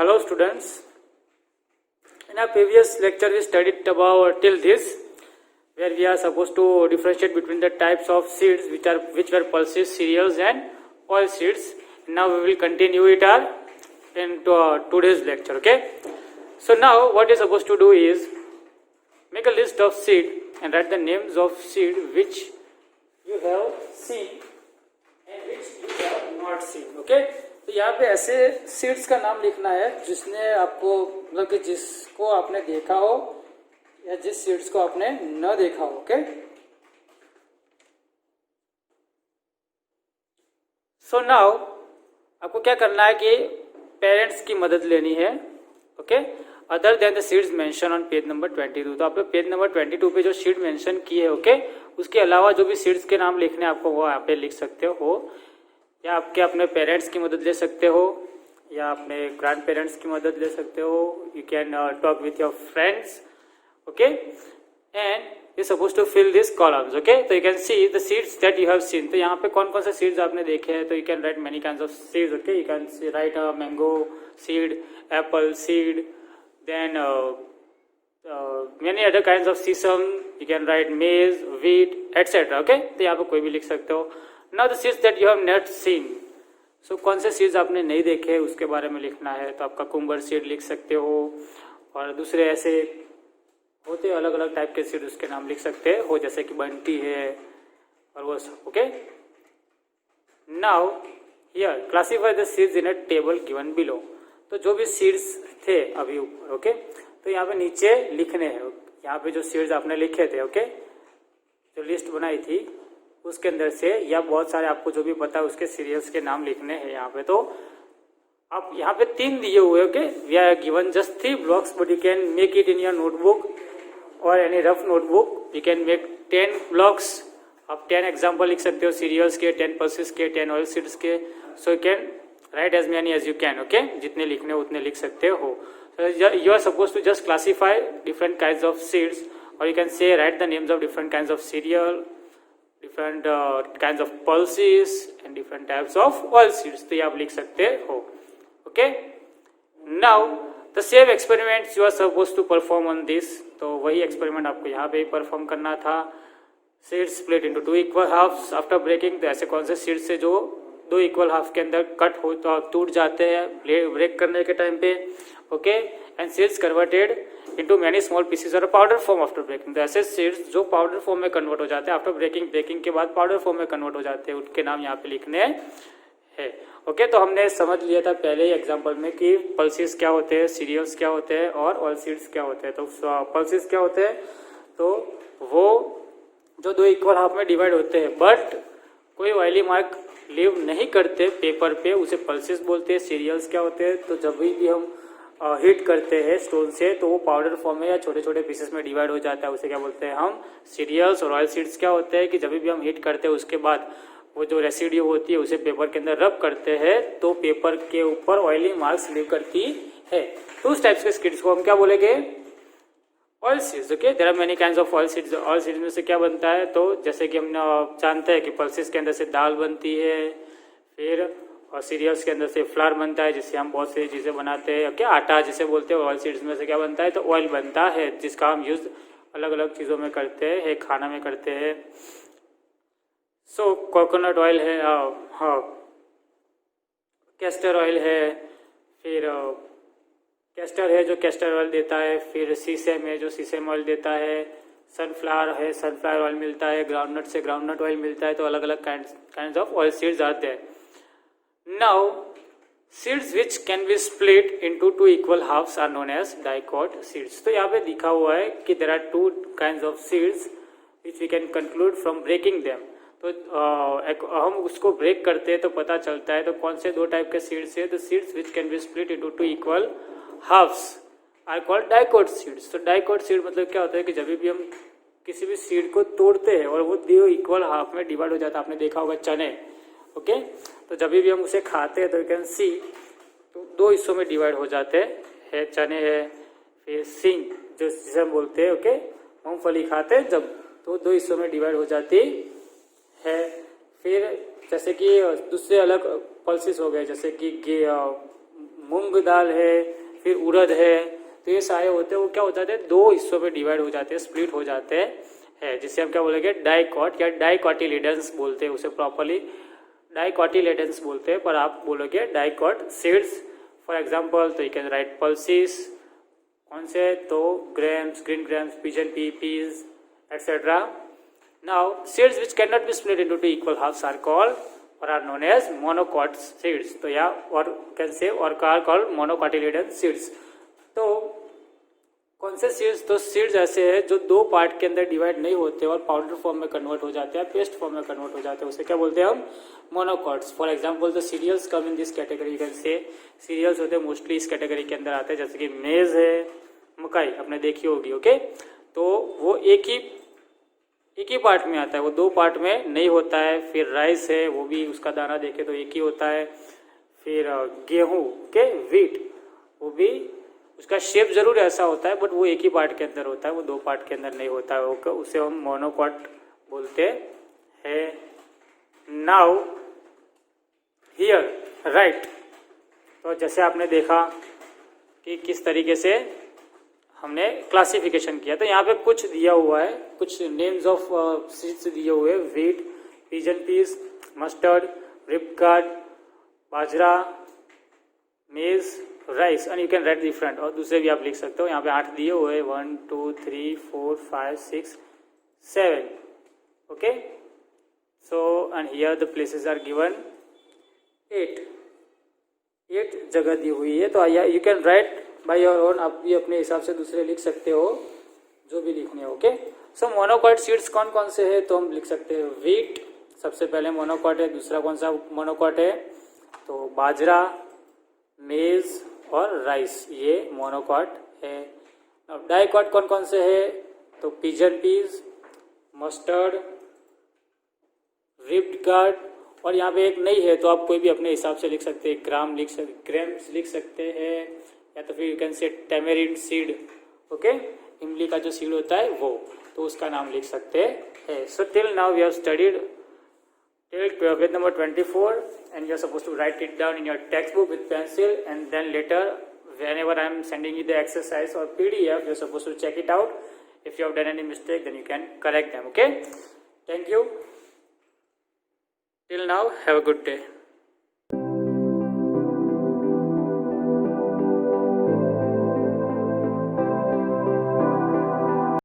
Hello students. In our previous lecture we studied about till this where we are supposed to differentiate between the types of seeds which were pulses, cereals and oil seeds. Now we will continue it in today's lecture. Okay. So now what you are supposed to do is make a list of seed and write the names of seed which you have seen and which you have not seen. Okay. तो यहाँ पे ऐसे seeds का नाम लिखना है जिसने आपको मतलब कि जिसको आपने देखा हो या जिस सीड्स को आपने न देखा हो. ओके. सो नाउ आपको क्या करना है कि पेरेंट्स की मदद लेनी है. Okay. Other than the seeds mention on page number 22. तो आपको पेज नंबर 22 पे जो सीड मेंशन की है ओके उसके अलावा जो भी सीड्स के नाम लिखने हैं आपको वो यहाँ पे लिख सकते हो या आपके अपने पेरेंट्स की मदद ले सकते हो या अपने ग्रैंड पेरेंट्स की मदद ले सकते हो. You can talk with your friends. Okay. And you suppose to fill this columns. Okay. तो you can see the seeds that you have seen. तो यहाँ पे कौन कौन से सीड्स आपने देखे हैं. तो you can write many kinds of seeds. Okay. You can write mango seed, apple seed, then many other kinds of sesame. You can write maize, wheat, etc. Okay. तो यहाँ पे कोई भी लिख सकते हो. Now the seeds that you have not seen. So कौन से सीड्स आपने नहीं देखे उसके बारे में लिखना है. तो आपका कुम्बर सीड लिख सकते हो और दूसरे ऐसे होते अलग अलग टाइप के सीड उसके नाम लिख सकते हो जैसे कि बंटी है और वो सब. Okay. Now here classify the seeds in a table given below. तो जो भी सीड्स थे अभी ऊपर. ओके. तो यहाँ पे नीचे लिखने हैं. यहाँ पे जो सीड्स आपने लिखे थे ओके जो लिस्ट बनाई थी उसके अंदर से या बहुत सारे आपको जो भी पता है उसके सीरियल्स के नाम लिखने हैं यहाँ पे. तो आप यहाँ पे 3 दिए हुए okay. We are given just 3 blocks but you can make it in your notebook और any rough notebook. You can make 10 blocks. आप 10 एग्जाम्पल लिख सकते हो सीरियल्स के, 10 पल्सेस के, 10 ऑयल सीड्स के. So you can write as many as you can. Okay. जितने लिखने उतने लिख सकते हो. You are supposed to just classify different kinds of seeds or you can say write the names of different kinds of cereal, different kinds of pulses and different types of oil seeds. तो ये आप लिख सकते हो. Okay. Now the same experiments you are supposed to perform on this. तो वही experiment आपको यहाँ पे perform करना था. Seeds split into 2 equal halves after breaking. तो ऐसे कौन से seeds से जो 2 equal half के अंदर कट हो तो टूट जाते हैं ब्रेक करने के टाइम पे. Okay. And seeds converted into many small pieces और पाउडर फॉर्म आफ्टर ब्रेकिंग. तो ऐसे सीड्स जो पाउडर फॉर्म में कन्वर्ट हो जाते हैं आफ्टर ब्रेकिंग के बाद पाउडर फॉर्म में कन्वर्ट हो जाते हैं उनके नाम यहाँ पे लिखने हैं. ओके. तो हमने समझ लिया था पहले ही एग्जांपल में कि पल्सेस क्या होते हैं, सीरियल्स क्या होते हैं और ऑयल सीड्स क्या होते हैं. तो पल्सेस क्या होते हैं तो वो जो 2 इक्वल हाफ में डिवाइड होते हैं बट कोई ऑयली मार्क लीव नहीं करते पेपर पे उसे पल्सेस बोलते हैं. सीरियल्स क्या होते हैं तो जब भी हम हीट करते हैं स्टोन से तो वो पाउडर फॉर्म में या छोटे छोटे पीसेस में डिवाइड हो जाता है उसे क्या बोलते हैं हम सीरियल्स. और ऑयल सीड्स क्या होते हैं कि जब भी हम हीट करते हैं उसके बाद वो जो रेसिड्यू होती है उसे पेपर के अंदर रब करते हैं तो पेपर के ऊपर ऑयली मार्क्स लीव करती है. तो उस टाइप्स के सीड्स को हम क्या बोलेंगे oil seeds. Okay. There are many kinds of oil seeds. Oil seeds में से क्या बनता है तो जैसे कि हम जानते हैं कि पल्सेस के अंदर से दाल बनती है फिर और सीरियल्स के अंदर से फ्लावर बनता है जिससे हम बहुत सी चीज़ें बनाते हैं. क्या आटा जिसे बोलते हैं. ऑयल सीड्स में से क्या बनता है तो ऑयल बनता है जिसका हम यूज़ अलग अलग चीज़ों में करते हैं खाना में करते हैं. सो कोकोनट ऑयल है, हाँ कैस्टर ऑयल है, फिर कैस्टर है जो कैस्टर ऑयल देता है, फिर सीसेम है जो सीसेम ऑयल देता है, सनफ्लावर है सनफ्लावर ऑयल मिलता है, ग्राउंडनट से ग्राउंडनट ऑयल मिलता है. तो अलग अलग काइंड्स ऑफ ऑयल सीड्स आते हैं. Now, seeds which can be split into 2 equal halves are known as dicot seeds. तो यहाँ पे लिखा हुआ है कि there are 2 kinds of seeds which we can conclude from breaking them. तो हम उसको ब्रेक करते हैं तो पता चलता है तो कौन से 2 टाइप के सीड्स है. तो seeds which can be split into 2 equal halves are called dicot seeds. तो dicot seed मतलब क्या होता है कि जब भी हम किसी भी सीड को तोड़ते हैं और वो 2 इक्वल हाफ में डिवाइड हो जाता है. आपने देखा होगा चने. ओके. तो जब भी हम उसे खाते हैं तो यू कैन सी तो 2 हिस्सों में डिवाइड हो जाते हैं. चने है फिर सिंग जो जिसे हम बोलते हैं. ओके. मूंगफली खाते हैं जब तो 2 हिस्सों में डिवाइड हो जाती है. फिर जैसे कि दूसरे अलग पल्सेस हो गए जैसे कि मूंग दाल है, फिर उड़द है, तो ये सारे होते हैं वो क्या हो जाते हैं, दो हिस्सों में डिवाइड हो जाते हैं, स्प्लिट हो जाते हैं, जिसे हम क्या बोलेंगे डाइकॉट या डाइकॉटिलेडन्स बोलते हैं उसे, प्रॉपरली डाइकॉटिलेडन्स बोलते हैं, पर आप बोलोगे डाइकॉट सीड्स। फॉर एग्जाम्पल तो यू कैन राइट पल्सिस, कौन से, तो grams, green grams, pigeon pea, peas etcetera. Now seeds which can not be split into two equal halves are called और are known as monocot seeds. तो या और can say और are called मोनोकॉटिलेडन seeds. तो कौन से सीड्स, तो seeds ऐसे हैं जो दो पार्ट के अंदर डिवाइड नहीं होते और पाउडर फॉर्म में कन्वर्ट हो जाते हैं, पेस्ट फॉर्म में कन्वर्ट हो जाते हैं, उसे क्या बोलते हैं हम, monocots. For example the cereals come in this category, can say cereals होते हैं मोस्टली इस कैटेगरी के अंदर आते हैं, जैसे कि मेज है, मकई आपने देखी होगी, ओके। तो वो एक ही पार्ट में आता है, वो दो पार्ट में नहीं होता है। फिर राइस है, वो भी उसका दाना देखे तो एक ही होता है। फिर गेहूँ के वीट, वो भी उसका शेप जरूर ऐसा होता है बट वो एक ही पार्ट के अंदर होता है, वो दो पार्ट के अंदर नहीं होता है, वो उसे हम मोनोकॉट बोलते हैं। नाउ हियर राइट, तो जैसे आपने देखा कि किस तरीके से हमने क्लासिफिकेशन किया, तो यहाँ पे कुछ दिया हुआ है, कुछ नेम्स ऑफ सीड्स दिए हुए, वीट, पिजन पीस, मस्टर्ड, रिपगार्ड, बाजरा, मेज, rice, and you can right different, और दूसरे भी आप लिख सकते हो। यहाँ पे 8 दिए हुए, 1 2 3 4 5 6 7, okay. So and here the places are given 8 जगह दी हुई है। तो you can write by your own, आप भी अपने हिसाब से दूसरे लिख सकते हो जो भी लिखने हो, ओके। सो मोनोकॉट सीड्स कौन कौन से है, तो हम लिख सकते हैं वीट सबसे पहले मोनोकॉट है। दूसरा कौन सा मोनोकॉट है, तो बाजरा, मेज और राइस, ये मोनोकॉट है। अब डाइकॉट कौन कौन से है, तो pigeon peas, mustard, ridged gourd, और यहाँ पे एक नहीं है तो आप कोई भी अपने हिसाब से लिख सकते हैं, ग्रेम्स लिख सकते हैं, या तो फिर you can say टेमेरिंड seed, okay, इमली का जो सीड होता है वो, तो उसका नाम लिख सकते हैं। So till now we have studied till page number 24 and you are supposed to write it down in your textbook with pencil, and then later whenever I am sending you the exercise or PDF you are supposed to check it out. If you have done any mistake then you can correct them, okay. Thank you. Till now, have a good day.